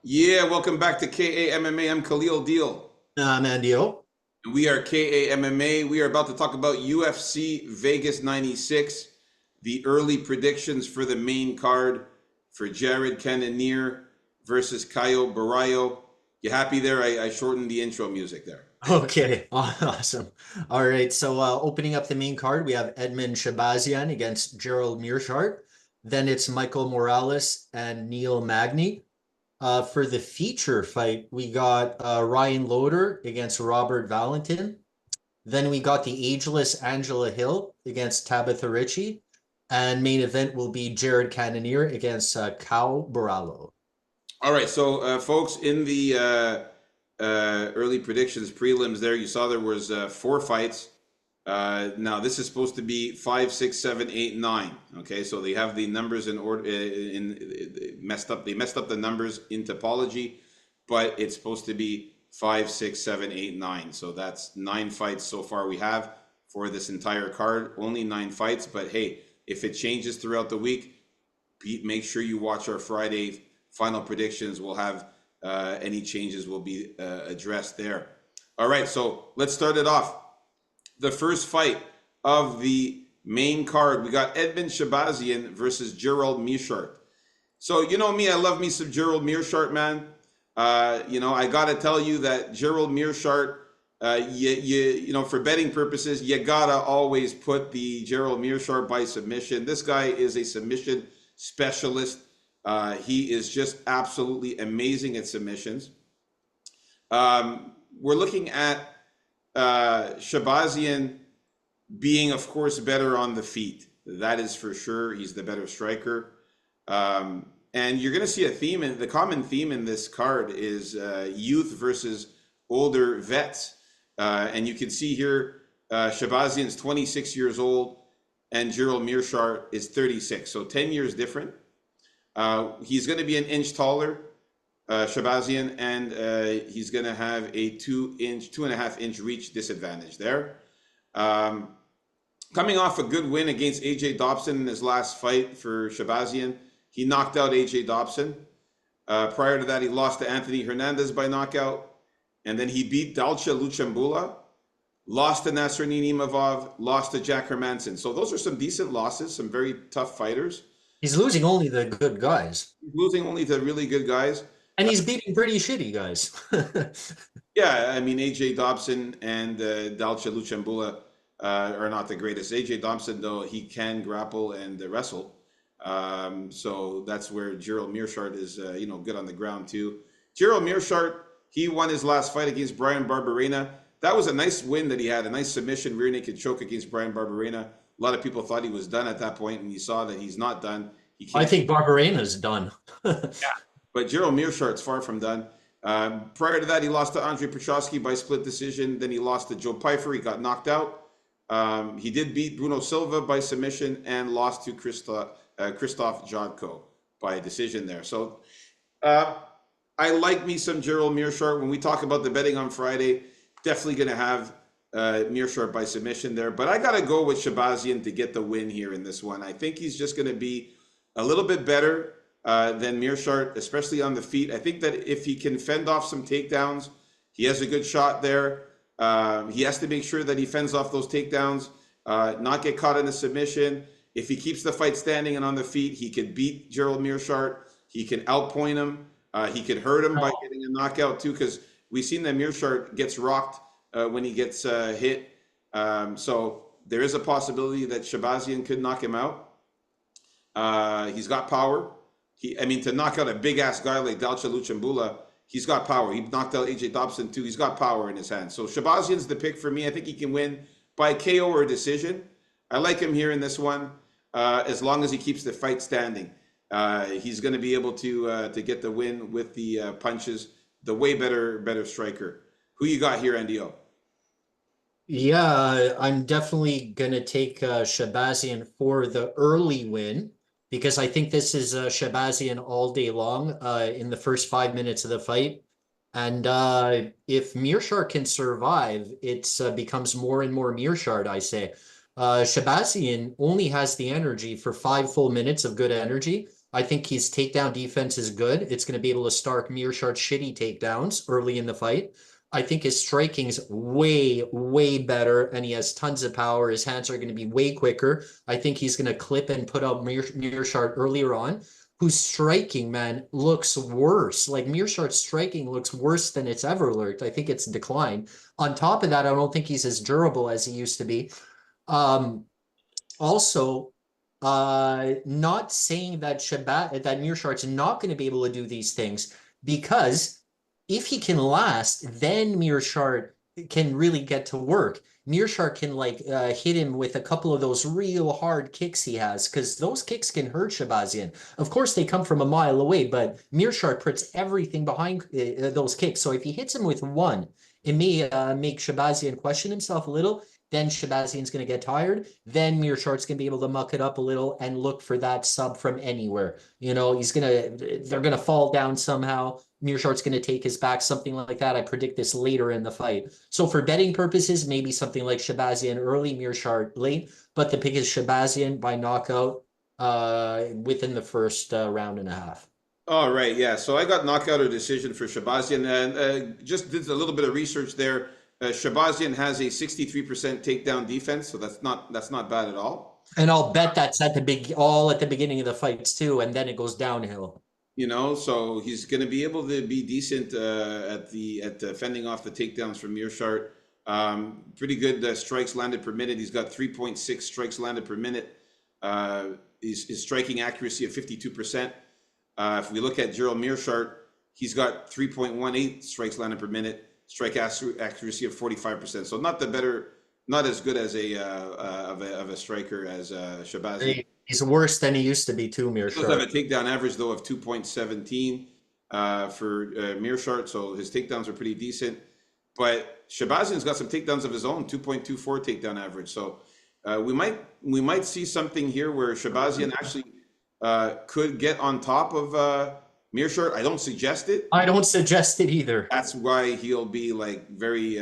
Yeah, welcome back to KAMMA. I'm Khalil Deal. Mandio. And we are KAMMA. We are about to talk about UFC Vegas 96, the early predictions for the main card for Jared Cannonier versus Caio Baralho. You happy there? I shortened the intro music there. Okay, awesome. All right, so opening up the main card, we have Edmund Shabazian against Gerald Meerschaert. Then it's Michael Morales and Neil Magny. For the feature fight, we got Ryan Loder against Robert Valentin. Then we got the ageless Angela Hill against Tabitha Ritchie. And main event will be Jared Cannonier against Cal Borallo. All right, so folks, in the early predictions prelims, there you saw there was four fights. Now this is supposed to be 5, 6, 7, 8, 9. Okay, so they have the numbers in order in messed up. They messed up the numbers in topology, but it's supposed to be 5, 6, 7, 8, 9. So that's 9 fights so far we have for this entire card. Only 9 fights, but hey, if it changes throughout the week, make sure you watch our Friday final predictions. We'll have any changes will be addressed there. All right, so let's start it off. The first fight of the main card, we got Edmund Shabazian versus Gerald Meerschaert. So you know me, I love me some Gerald Meerschaert, man. I gotta tell you that Gerald Meerschaert, for betting purposes, you gotta always put the Gerald Meerschaert by submission. This guy is a submission specialist. He is just absolutely amazing at submissions. We're looking at Shabazian being, of course, better on the feet. That is for sure. He's the better striker. And you're going to see a theme, and the common theme in this card is youth versus older vets. And you can see here, Shabazian's 26 years old, and Gerald Meerschaert is 36. So 10 years different. He's going to be an inch taller, Shabazian, and he's going to have a 2.5 inch reach disadvantage there. Coming off a good win against AJ Dobson in his last fight for Shabazian, he knocked out AJ Dobson. Prior to that, he lost to Anthony Hernandez by knockout, and then he beat Dalcha Luchambula, lost to Nasruddin Imavov, lost to Jack Hermanson. So those are some decent losses, some very tough fighters. He's losing only the good guys. He's losing only to really good guys. And he's beating pretty shitty guys. Yeah, I mean, AJ Dobson and Dalcha Luchambula are not the greatest. AJ Dobson, though, he can grapple and wrestle. So that's where Gerald Meerschaert is, good on the ground too. Gerald Meerschaert, he won his last fight against Brian Barberena. That was a nice win that he had, a nice submission rear naked choke against Brian Barberena. A lot of people thought he was done at that point, and you saw that he's not done. He I can't. think Barberena's done. Yeah, but Gerald Meerschaert's far from done. Prior to that, he lost to Andre Petroski by split decision. Then he lost to Joe Pyfer. He got knocked out. He did beat Bruno Silva by submission and lost to Christoph Jodko by a decision there. So I like me some Gerald Meerschaert. When we talk about the betting on Friday, definitely going to have Meerschaert by submission there. But I got to go with Shabazian to get the win here in this one. I think he's just going to be a little bit better than Meerschaert, especially on the feet. I think that if he can fend off some takedowns, he has a good shot there. He has to make sure that he fends off those takedowns, not get caught in a submission. If he keeps the fight standing and on the feet, he could beat Gerald Meerschaert. He can outpoint him. He could hurt him by getting a knockout too, because we've seen that Meerschaert gets rocked when he gets hit. So there is a possibility that Shabazian could knock him out. He's got power. To knock out a big ass guy like Dalcha Luchambula, he's got power. He knocked out AJ Dobson too. He's got power in his hands. So Shabazian's the pick for me. I think he can win by KO or decision. I like him here in this one, as long as he keeps the fight standing. He's going to be able to get the win with the punches. The way better striker. Who you got here, NDO? Yeah, I'm definitely gonna take Shabazian for the early win because I think this is Shabazian all day long in the first 5 minutes of the fight. And if Meerschaert can survive, it becomes more and more Meerschaert, I say. Shabazian only has the energy for 5 full minutes of good energy. I think his takedown defense is good. It's going to be able to start Mearshart shitty takedowns early in the fight. I think his striking's way, way better, and he has tons of power. His hands are going to be way quicker. I think he's going to clip and put out Mearshart earlier on, whose striking, man, looks worse. Like Mearshart's striking looks worse than it's ever looked. I think it's declined. On top of that, I don't think he's as durable as he used to be. Um, Also, not saying that that Mearshart's not going to be able to do these things, because if he can last, then Mearshart can really get to work. Mearshart can like hit him with a couple of those real hard kicks he has, because those kicks can hurt Shabazian. Of course, they come from a mile away, but Mearshart puts everything behind those kicks. So if he hits him with one, it may make Shabazian question himself a little. Then Shabazian's going to get tired. Then Mearshart's going to be able to muck it up a little and look for that sub from anywhere. You know, they're going to fall down somehow. Mearshart's going to take his back, something like that. I predict this later in the fight. So for betting purposes, maybe something like Shabazian early, Mearshart late. But the pick is Shabazian by knockout within the first round and a half. All right, yeah. So I got knockout or decision for Shabazian, and just did a little bit of research there. Shabazian has a 63% takedown defense, so that's not bad at all. And I'll bet that's all at the beginning of the fights too, and then it goes downhill. You know, so he's going to be able to be decent at fending off the takedowns from Mearshart. Pretty good strikes landed per minute. He's got 3.6 strikes landed per minute. His striking accuracy of 52%. If we look at Gerald Mearshart, he's got 3.18 strikes landed per minute, strike accuracy of 45%. So not as good as a striker as Shabazi. He's worse than he used to be too, He does have a Mearshart. takedown average though of 2.17 for Mearshart, so his takedowns are pretty decent. But Shabazian's got some takedowns of his own, 2.24 takedown average. So we might see something here where Shabazian actually could get on top of Mearshart. I don't suggest it. I don't suggest it either. That's why he'll be like very,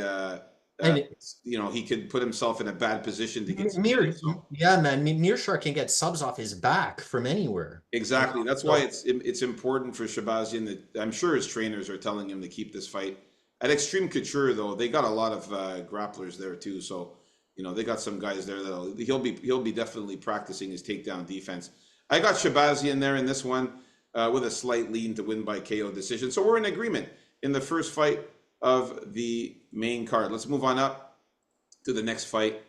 And he could put himself in a bad position to get Mir, submitted. So yeah, man, Mearshart can get subs off his back from anywhere. exactly. That's why So it's important for Shabazian that I'm sure his trainers are telling him to keep this fight. At Extreme Couture, though, they got a lot of grapplers there too. So they got some guys there that he'll be definitely practicing his takedown defense. I got Shabazian there in this one with a slight lean to win by KO decision. So we're in agreement in the first fight of the main card. Let's move on up to the next fight.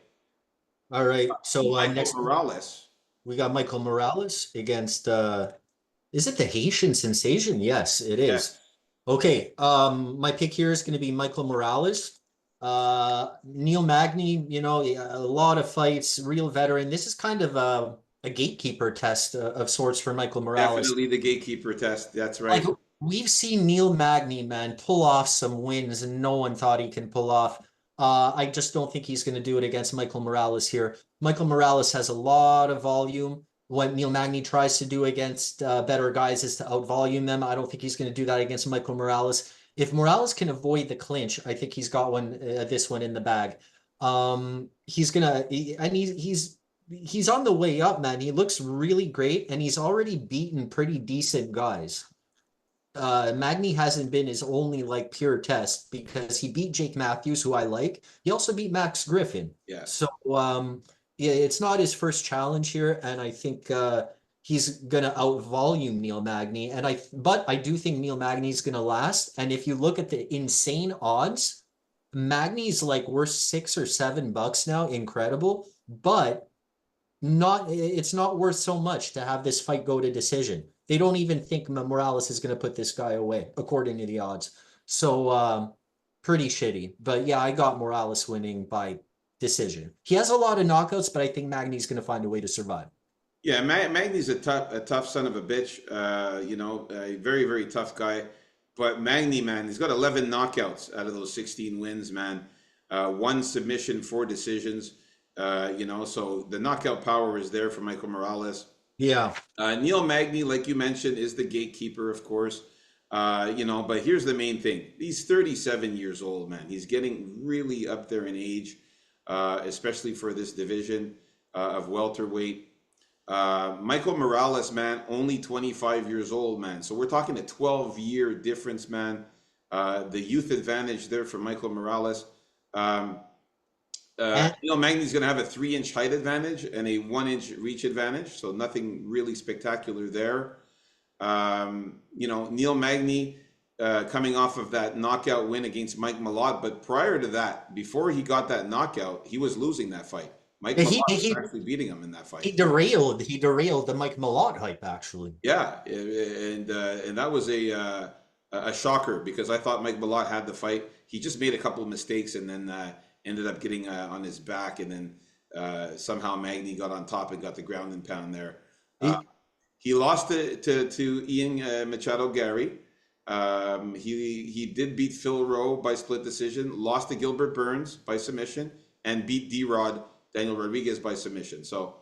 all right. So Michael next Morales. we got Michael Morales against is it the Haitian sensation? Yes, it is. Yes. Okay. My pick here is going to be Michael Morales. Neil Magny, a lot of fights, real veteran. This is kind of a gatekeeper test of sorts for Michael Morales. Definitely the gatekeeper test. That's Like right. we've seen Neil Magny, man, pull off some wins and no one thought he can pull off. I just don't think he's going to do it against Michael Morales here. Michael Morales has a lot of volume. What Neil Magny tries to do against better guys is to outvolume them. I don't think he's going to do that against Michael Morales. If Morales can avoid the clinch, I think he's got this one in the bag. He's gonna, and he's on the way up, man. He looks really great, and he's already beaten pretty decent guys. Magny hasn't been his only like pure test, because he beat Jake Matthews, who I like. He also beat Max Griffin. Yes. So yeah, it's not his first challenge here, and I think he's gonna outvolume Neil Magny. But I do think Neil Magny's gonna last. And if you look at the insane odds, Magny's like worth $6 or $7 now, incredible. But it's not worth so much to have this fight go to decision. They don't even think Morales is going to put this guy away, according to the odds. So pretty shitty. But yeah, I got Morales winning by decision. He has a lot of knockouts, but I think Magny's going to find a way to survive. Yeah, Magny's a tough son of a bitch. A very, very tough guy. But Magny, man, he's got 11 knockouts out of those 16 wins, man. One submission, four decisions. So the knockout power is there for Michael Morales. Yeah. Neil Magny, like you mentioned, is the gatekeeper, of course. But here's the main thing. He's 37 years old, man. He's getting really up there in age, especially for this division of welterweight. Michael Morales, man, only 25 years old, man. So we're talking a 12-year difference, man. The youth advantage there for Michael Morales. Um, And Magny's going to have a 3-inch height advantage and a 1-inch reach advantage. So nothing really spectacular there. Neil Magny coming off of that knockout win against Mike Malott, but prior to that, before he got that knockout, he was losing that fight. Mike Malott was he actually beating him in that fight. he derailed the Mike Malott hype actually. Yeah, and that was a shocker because I thought Mike Malott had the fight. He just made a couple of mistakes and then ended up getting on his back, and then somehow Magny got on top and got the ground and pound there. Uh, He, he lost to Ian Machado Gary. He did beat Phil Rowe by split decision, lost to Gilbert Burns by submission, and beat D-Rod Daniel Rodriguez by submission. So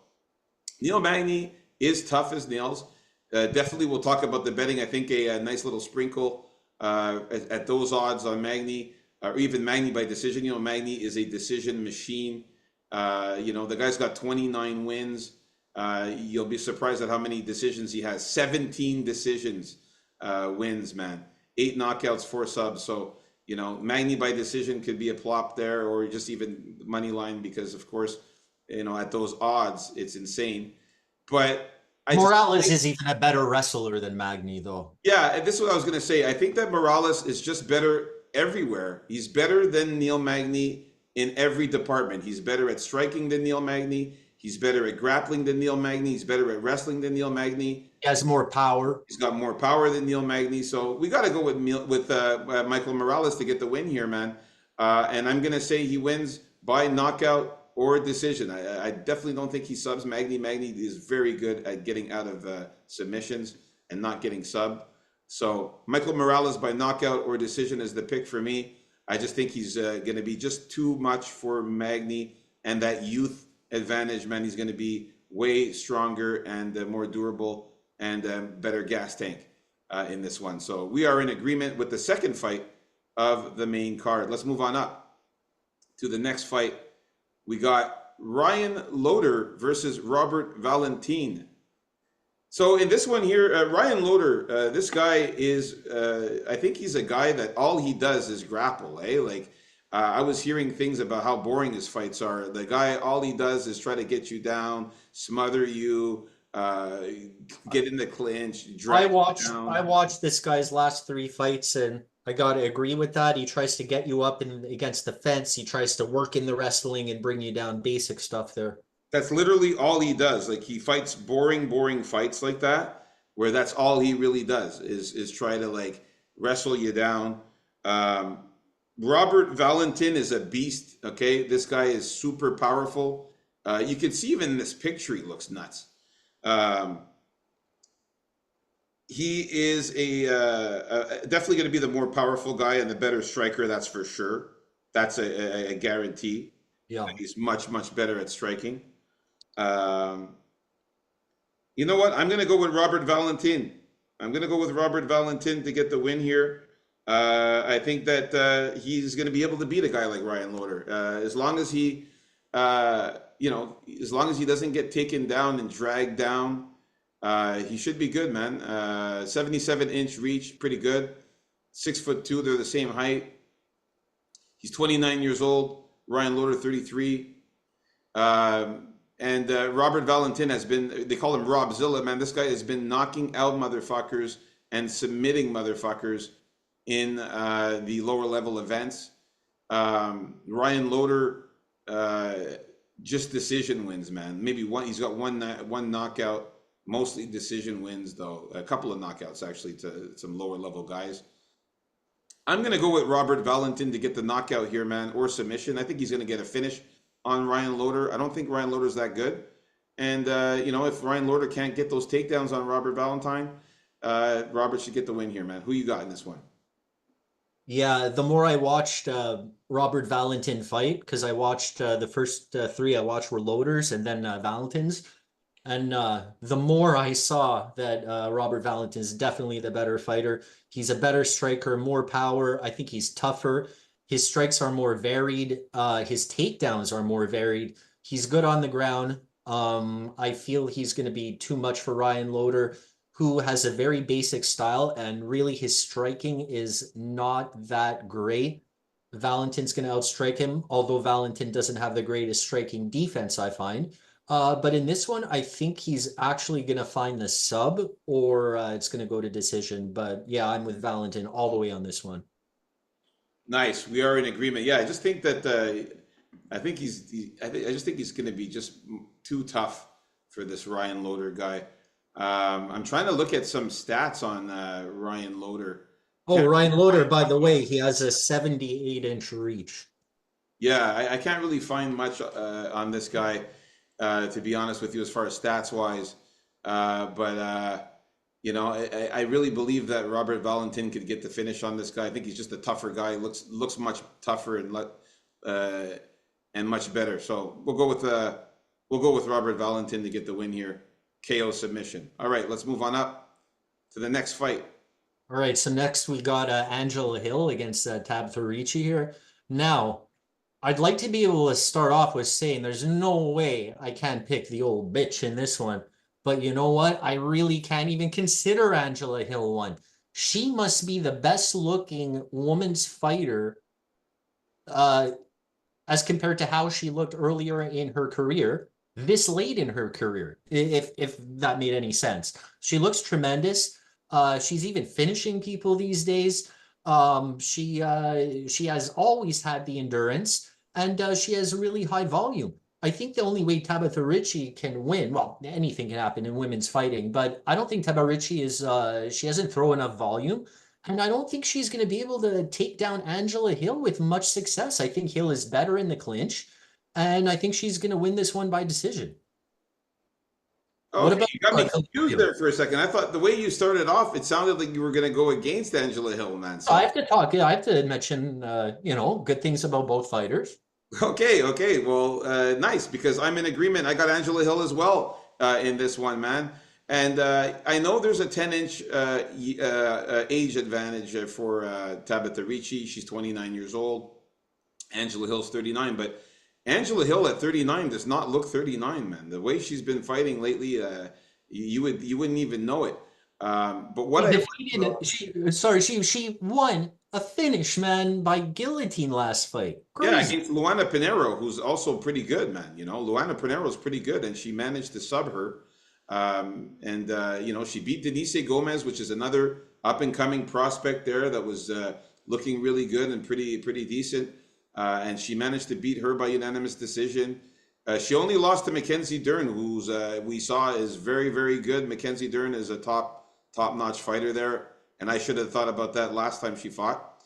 Neil Magny is tough as nails. Definitely, we'll talk about the betting. I think a nice little sprinkle at those odds on Magny, or even Magny by decision. Magny is a decision machine. The guy's got 29 wins. You'll be surprised at how many decisions he has. 17 decisions wins, man. 8 knockouts, 4 subs. So, Magny by decision could be a plop there, or just even money line because, of course, at those odds, it's insane. But Morales is even a better wrestler than Magny, though. yeah, this is what I was going to say. I think that Morales is just better everywhere. He's better than Neil Magny in every department. He's better at striking than Neil Magny. He's better at grappling than Neil Magny. He's better at wrestling than Neil Magny. He has more power. He's got more power than Neil Magny. So we got to go with Michael Morales to get the win here, man. And I'm going to say he wins by knockout or decision. I definitely don't think he subs Magny. Magny is very good at getting out of submissions and not getting sub. So Michael Morales by knockout or decision is the pick for me. I just think he's going to be just too much for Magny, and that youth advantage, man. He's going to be way stronger and more durable and better gas tank in this one. So we are in agreement with the second fight of the main card. Let's move on up to the next fight. We got Ryan Loder versus Robert Valentin. So in this one here, Ryan Loder, this guy is, I think he's a guy that all he does is grapple, eh? I was hearing things about how boring his fights are. The guy, all he does is try to get you down, smother you, get in the clinch, I drag you down. watched this guy's last 3 fights, and I gotta agree with that. He tries to get you up and against the fence. He tries to work in the wrestling and bring you down. Basic stuff there. That's literally all he does. Like he fights boring fights like that, where that's all he really does is try to wrestle you down. Robert Valentin is a beast. Okay, this guy is super powerful. You can see even in this picture, he looks nuts. He is definitely going to be the more powerful guy and the better striker. That's for sure. That's a guarantee. Yeah. He's much better at striking. You know what? I'm going to go with Robert Valentin. I'm going to go with Robert Valentin to get the win here. I think that he's going to be able to beat a guy like Ryan Loder as long as he, as long as he doesn't get taken down and dragged down. He should be good, man. 77-inch reach, pretty good. 6'2", they're the same height. He's 29 years old. Ryan Loder, 33. And Robert Valentin has been, they call him Robzilla, man. This guy has been knocking out motherfuckers and submitting motherfuckers in the lower level events. Ryan Loder, just decision wins, man. Maybe one, he's got one knockout, mostly decision wins, though. A couple of knockouts, actually, to some lower level guys. I'm going to go with Robert Valentin to get the knockout here, man, or submission. I think he's going to get a finish on Ryan Loder. I don't think Ryan Loder's that good. And, if Ryan Loder can't get those takedowns on Robert Valentin, Robert should get the win here, man. Who you got in this one? Yeah, the more I watched Robert Valentin fight, because I watched the first 3 I watched were Loaders and then Valentins. And the more I saw that Robert Valentin is definitely the better fighter. He's a better striker, more power. I think he's tougher. His strikes are more varied. His takedowns are more varied. He's good on the ground. I feel he's going to be too much for Ryan Loder, who has a very basic style, and really his striking is not that great. Valentin's going to outstrike him, although Valentin doesn't have the greatest striking defense, I find. But in this one, I think he's actually going to find the sub, or it's going to go to decision. But yeah, I'm with Valentin all the way on this one. Nice. We are in agreement. Yeah, I just think that I think I just think he's going to be just too tough for this Ryan Loder guy. I'm trying to look at some stats on Ryan Loder. Oh, Ryan Loder, by the way, he has a 78-inch reach. Yeah, I can't really find much on this guy, to be honest with you, as far as stats wise. But you know, I really believe that Robert Valentin could get the finish on this guy. I think he's just a tougher guy. Looks much tougher uh, and much better. So we'll go with Robert Valentin to get the win here. KO submission. All right, let's move on up to the next fight. All right, so next we got Angela Hill against Tabitha Ricci here. Now, I'd like to be able to start off with saying there's no way I can't pick the old bitch in this one. But you know what? I really can't even consider Angela Hill one. She must be the best looking woman's fighter uh, as compared to how she looked earlier in her career, this late in her career, if that made any sense. She looks tremendous. She's even finishing people these days. She has always had the endurance, and she has really high volume. I think the only way Tabitha Ricci can win, well, anything can happen in women's fighting, but I don't think Tabitha Ricci is she hasn't thrown enough volume. And I don't think she's going to be able to take down Angela Hill with much success. I think Hill is better in the clinch, and I think she's going to win this one by decision. What Okay, about you got me confused you? there for a second. I thought the way you started off, it sounded like you were going to go against Angela Hill, man. I So have to talk. Yeah, I have to mention, good things about both fighters. okay, okay. Well, nice because I'm in agreement. I got Angela Hill as well in this one, man. And I know there's a 10-inch age advantage for Tabitha Ricci. She's 29 years old. Angela Hill's 39, but Angela Hill at 39 does not look 39, man. The way she's been fighting lately, you wouldn't even know it. But what She I defeated. She won a finish, man, by guillotine last fight. Yeah, Crazy. against Luana Pinheiro, who's also pretty good, man. You know, Luana Pinheiro's pretty good, and she managed to sub her. And you know, she beat Denise Gomez, which is another up and coming prospect there that was looking really good and pretty decent. And she managed to beat her by unanimous decision. She only lost to Mackenzie Dern, who's we saw is very good. Mackenzie Dern is a top notch fighter there, and I should have thought about that last time she fought.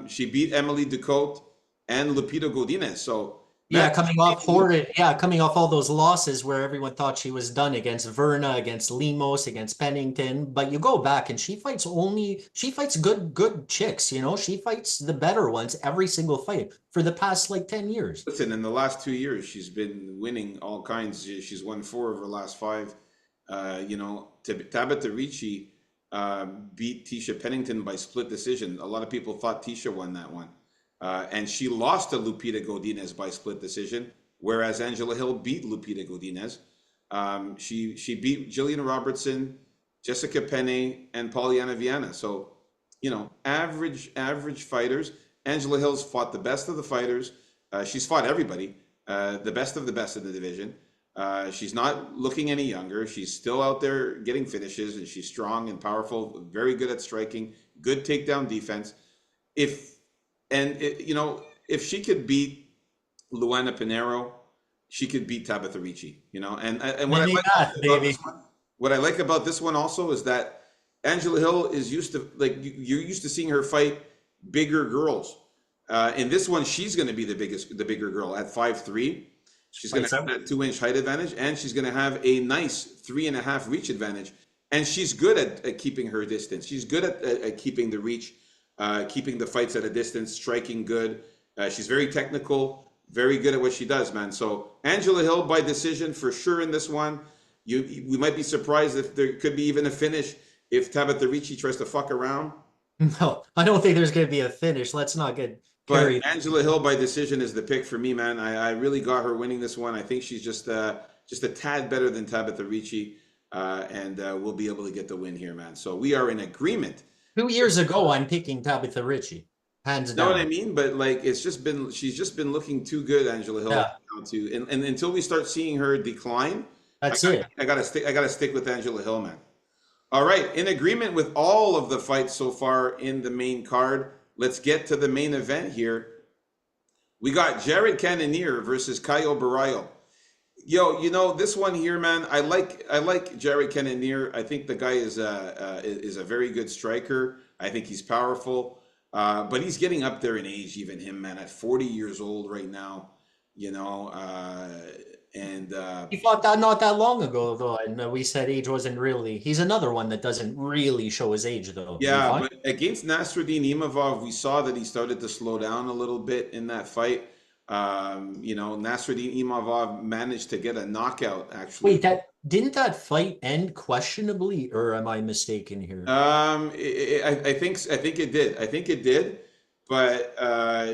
She beat Emily Ducote and Lupita Godinez. So Yeah, man, coming off all those losses where everyone thought she was done against Verna, against Lemos, against Pennington. But you go back and she fights good chicks, you know, she fights the better ones every single fight for the past like 10 years. listen, in the last 2 years, she's been winning all kinds. She's won 4 of her last 5. You know, Tabitha Ricci beat Tisha Pennington by split decision. A lot of people thought Tisha won that one. And she lost to Lupita Godinez by split decision, whereas Angela Hill beat Lupita Godinez. She beat Jillian Robertson, Jessica Penne, and Pollyanna Viana. So, you know, average fighters. Angela Hill's fought the best of the fighters. She's fought everybody, the best of the best in the division. She's not looking any younger. She's still out there getting finishes, and she's strong and powerful, very good at striking, good takedown defense. If you know, if she could beat Luana Pinheiro, she could beat Tabitha Ricci. You know, and what I Maybe like not, about this baby. one, what I like about this one also is that Angela Hill is used to you're used to seeing her fight bigger girls. In this one, she's going to be the bigger girl at 5'3". She's going Fights to have out. that 2-inch height advantage, and she's going to have a nice 3.5 reach advantage. And she's good at keeping her distance. She's good at keeping the reach, keeping the fights at a distance, striking good. She's very technical, very good at what she does, man. So Angela Hill by decision for sure in this one. We might be surprised if there could be even a finish if Tabitha Ricci tries to fuck around. No, I don't think there's going to be a finish. Let's not get But Carry. Angela Hill by decision is the pick for me, man. I really got her winning this one. I think she's just a tad better than Tabitha Ricci, and we'll be able to get the win here, man. So we are in agreement. 2 years ago, I'm picking Tabitha Ricci, hands Know what I down. mean? But like, she's just been looking too good, Angela Hill. Yeah, Now to and until we start seeing her decline, that's it. I gotta stick with Angela Hill, man. All right, in agreement with all of the fights so far in the main card, let's get to the main event here. We got Jared Cannonier versus Caio Barallo. Yo, you know this one here, man. I like Jared Cannonier. I think the guy is a very good striker. I think he's powerful, but he's getting up there in age, even him, man. At 40 years old right now, you know, and He fought that not that long ago, though, and we said age wasn't really. He's another one that doesn't really show his age, though. Do you yeah, find? but against Nasruddin Imavov, we saw that he started to slow down a little bit in that fight. You know, Nasruddin Imavov managed to get a knockout actually. Wait, that didn't that fight end questionably, or am I mistaken here? I think it did. I think it did, but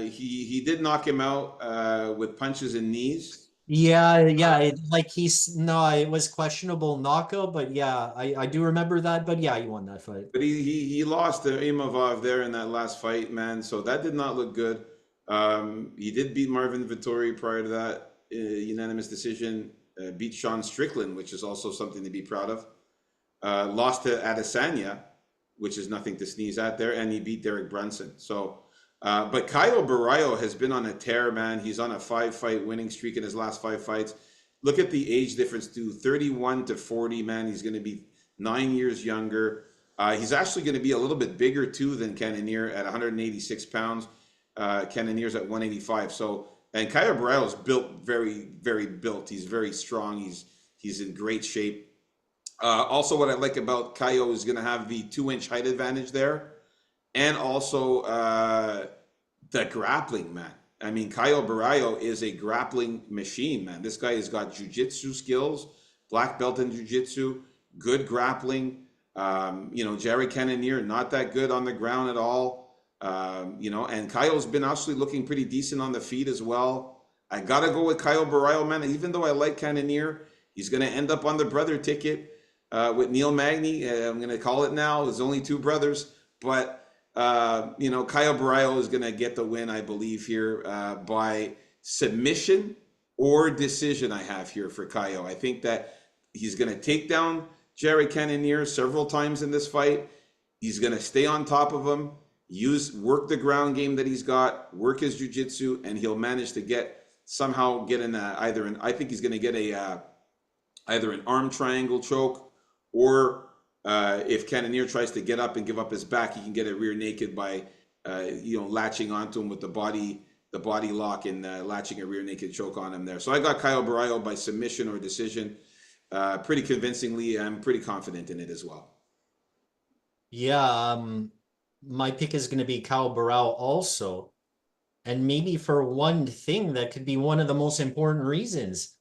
he did knock him out with punches and knees. Yeah, yeah, like he's no, it was questionable knockout, but yeah, I do remember that. But yeah, he won that fight. But he lost to Imavov there in that last fight, man. So that did not look good. He did beat Marvin Vittori prior to that, unanimous decision. Beat Sean Strickland, which is also something to be proud of. Lost to Adesanya, which is nothing to sneeze at there, and he beat Derek Brunson. So, but Caio Barallo has been on a tear, man. He's on a 5-fight winning streak in his last 5 fights. Look at the age difference, too. 31 to 40, man. He's going to be 9 years younger. He's actually going to be a little bit bigger, too, than Cannonier at 186 pounds. Cannonier's at 185. So, and Caio Barallo's built very, very built. He's very strong. He's in great shape. Also, what I like about Caio is going to have the 2-inch height advantage there, and also the grappling, man. I mean, Caio Barallo is a grappling machine, man. This guy has got jujitsu skills, black belt in jujitsu, good grappling. You know, Jared Cannonier, not that good on the ground at all. You know, and Caio's been actually looking pretty decent on the feet as well. I gotta go with Caio Barallo, man. Even though I like Cannonier, he's gonna end up on the brother ticket with Neil Magny. I'm going to call it now. There's only two brothers, but you know, Caio Barallo is going to get the win, I believe, here by submission or decision. I have here for Caio. I think that he's going to take down Jared Cannonier several times in this fight. He's going to stay on top of him, work the ground game that he's got, work his jiu-jitsu, and he'll manage to somehow get in I think he's going to get either an arm triangle choke, or if Cannonier tries to get up and give up his back, he can get a rear naked by you know, latching onto him with the body lock and latching a rear naked choke on him there. So I got Caio Barallo by submission or decision, pretty convincingly. I'm pretty confident in it as well. Yeah, my pick is going to be Caio Barallo also, and maybe for one thing that could be one of the most important reasons.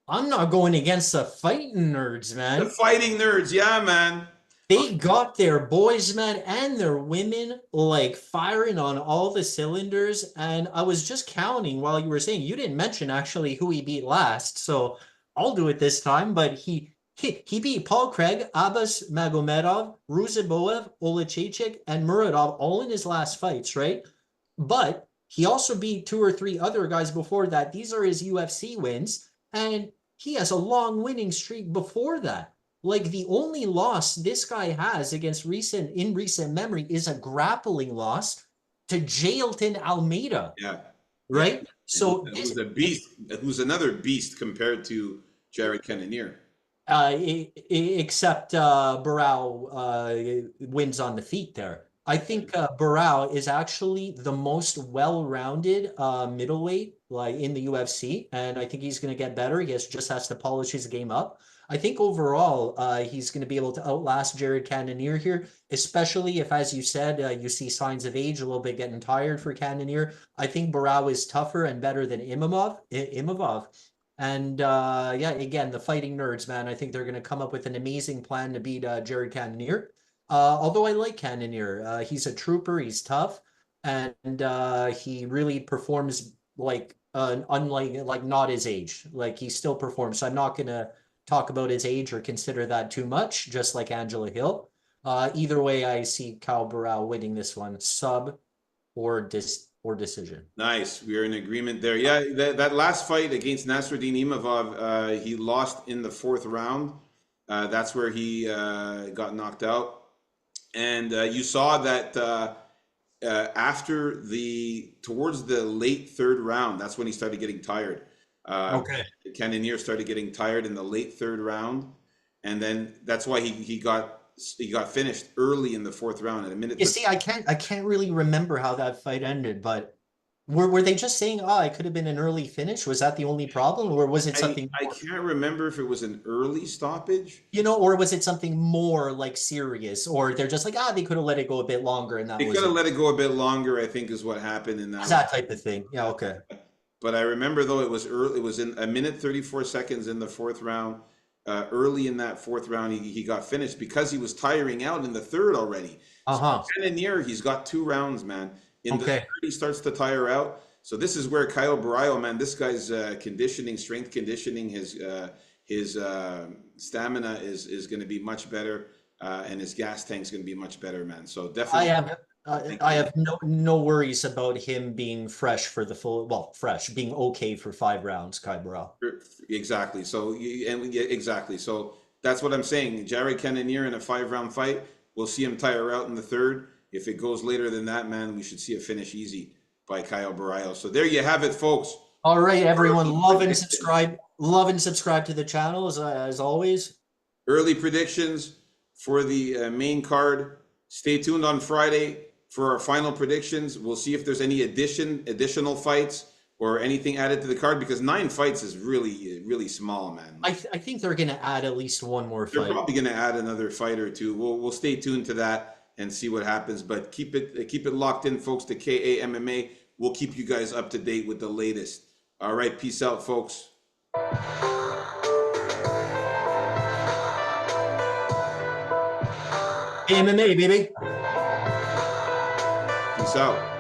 I'm not going against the fighting nerds, The man. fighting nerds, yeah, man. They got their boys, man, and their women like firing on all the cylinders. And I was just counting while you were saying you didn't mention actually who he beat last, so I'll do it this time. But he beat Paul Craig, Abbas Magomedov, Ruziboev, Olachechik, and Muradov all in his last fights, right? But he also beat 2 or 3 other guys before that. These are his UFC wins. And he has a long winning streak before that. Like the only loss this guy has in recent memory is a grappling loss to Jailton Almeida, Yeah, yeah. right? So Who's a beast? Who's another beast compared to Jared Cannonier? Except Barao wins on the feet there. I think Barao is actually the most well-rounded middleweight like in the UFC, and I think he's going to get better. Just has to polish his game up. I think overall he's going to be able to outlast Jared Cannonier here, especially if, as you said, you see signs of age, a little bit getting tired for Cannonier. I think Barao is tougher and better than Imavov. And yeah, again, the fighting nerds, man, I think they're going to come up with an amazing plan to beat Jared Cannonier. Although I like Cannonier, he's a trooper, he's tough. and he really performs like unlike like not his age. Like he still performs. So I'm not gonna talk about his age or consider that too much, just like Angela Hill. Either way, I see Kyle Burrell winning this one, sub or decision. Nice. We are in agreement there. Yeah, that last fight against Nasruddin Imavov, he lost in the fourth round. That's where he got knocked out. And you saw that towards the late third round, that's when he started getting tired. Okay. Cannonier started getting tired in the late third round, and then that's why he got finished early in the fourth round at a minute. You see, I can't really remember how that fight ended, but were they just saying, oh, it could have been an early finish? Was that the only problem, or was it something I more, can't remember if it was an early stoppage. or was it something more like serious, or they're just like, ah, they could have let it go a bit longer and that They was could have it. let it go a bit longer, I think, is what happened in It's that one. that type of thing. Yeah, okay. But I remember though it was early. It was in a minute 34 seconds in the fourth round. Early in that fourth round, he got finished because he was tiring out in the third already. So Uh-huh. Cannonier, he's got 2 rounds, man. In the third, Okay. he starts to tire out. So this is where Kyle Barayo, man, this guy's conditioning, strength conditioning, his stamina is going to be much better, and his gas tank's going to be much better, man. So I definitely. have I have no worries about him being fresh for the full, well, fresh, being okay for 5 rounds, Kai Burrell. Exactly. So yeah, exactly. So that's what I'm saying. Jared Cannonier in a 5 round fight, we'll see him tire out in the third. If it goes later than that, man, we should see a finish easy by Kyle Barayo. So there you have it, folks. All right, everyone, Early love and predictions. subscribe. Love and subscribe to the channel as always. Early predictions for the main card. Stay tuned on Friday for our final predictions. We'll see if there's any additional fights or anything added to the card because 9 fights is really small, man. I think they're gonna add at least one more They're fight. probably going to add another fight or two. We'll stay tuned to that and see what happens. But keep it locked in, folks. To KAMMA. We'll keep you guys up to date with the latest. All right, peace out, folks. MMA, baby. Peace out.